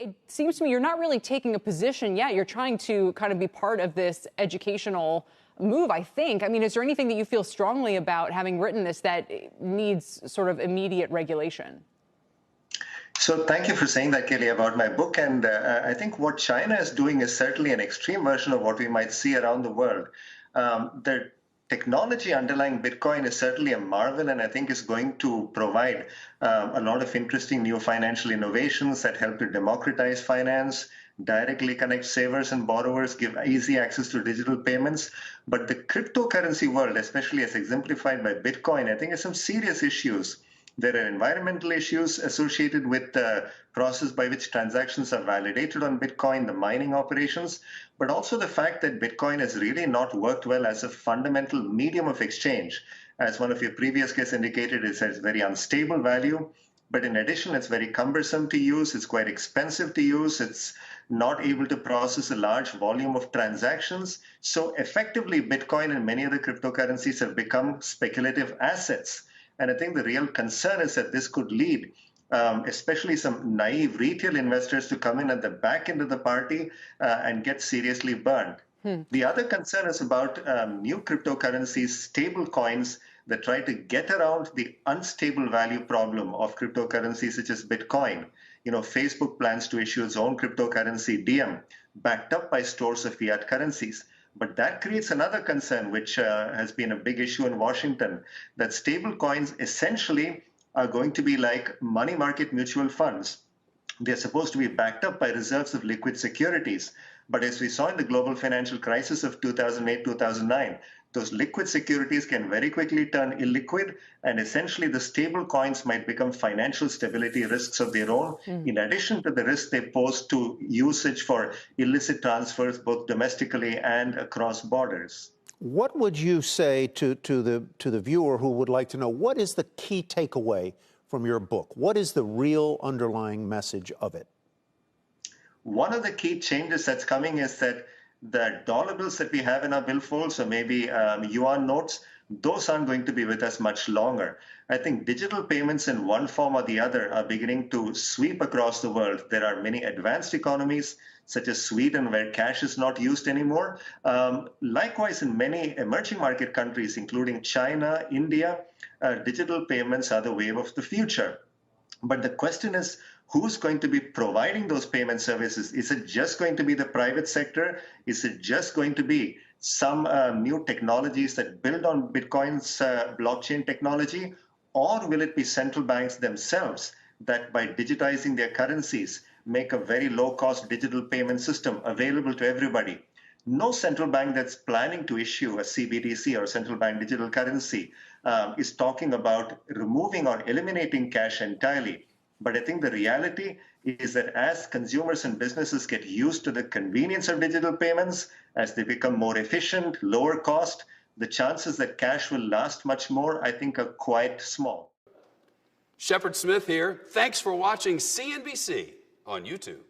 It seems to me you're not really taking a position yet. You're trying to kind of be part of this educational move, I think. I mean, is there anything that you feel strongly about, having written this, that needs sort of immediate regulation? So thank you for saying that, Kelly, about my book. And I think what China is doing is certainly an extreme version of what we might see around the world. The technology underlying Bitcoin is certainly a marvel, and I think is going to provide a lot of interesting new financial innovations that help to democratize finance, directly connect savers and borrowers, give easy access to digital payments. But the cryptocurrency world, especially as exemplified by Bitcoin, I think has some serious issues. There are environmental issues associated with the process by which transactions are validated on Bitcoin, the mining operations, but also the fact that Bitcoin has really not worked well as a fundamental medium of exchange. As one of your previous guests indicated, it has very unstable value. But in addition, it's very cumbersome to use. It's quite expensive to use. It's not able to process a large volume of transactions. So effectively, Bitcoin and many other cryptocurrencies have become speculative assets. And I think the real concern is that this could lead, especially some naive retail investors, to come in at the back end of the party and get seriously burned. The other concern is about new cryptocurrencies, stable coins, that try to get around the unstable value problem of cryptocurrencies such as Bitcoin. You know, Facebook plans to issue its own cryptocurrency, Diem, backed up by stores of fiat currencies. But that creates another concern, which has been a big issue in Washington, that stable coins essentially are going to be like money market mutual funds. They're supposed to be backed up by reserves of liquid securities. But as we saw in the global financial crisis of 2008, 2009, those liquid securities can very quickly turn illiquid, and essentially the stable coins might become financial stability risks of their own, in addition to the risk they pose to usage for illicit transfers, both domestically and across borders. What would you say to the viewer who would like to know, what is the key takeaway from your book? What is the real underlying message of it? One of the key changes that's coming is that the dollar bills that we have in our billfolds, or maybe yuan notes, those aren't going to be with us much longer. I think digital payments in one form or the other are beginning to sweep across the world. There are many advanced economies, such as Sweden, where cash is not used anymore. Likewise, in many emerging market countries, including China, India, digital payments are the wave of the future. But the question is, who's going to be providing those payment services? Is it just going to be the private sector? Is it just going to be some new technologies that build on Bitcoin's blockchain technology? Or will it be central banks themselves that, by digitizing their currencies, make a very low-cost digital payment system available to everybody? No central bank that's planning to issue a CBDC, or central bank digital currency, is talking about removing or eliminating cash entirely. But I think the reality is that as consumers and businesses get used to the convenience of digital payments, as they become more efficient, lower cost, the chances that cash will last much more, I think, are quite small. Shepard Smith here. Thanks for watching CNBC on YouTube.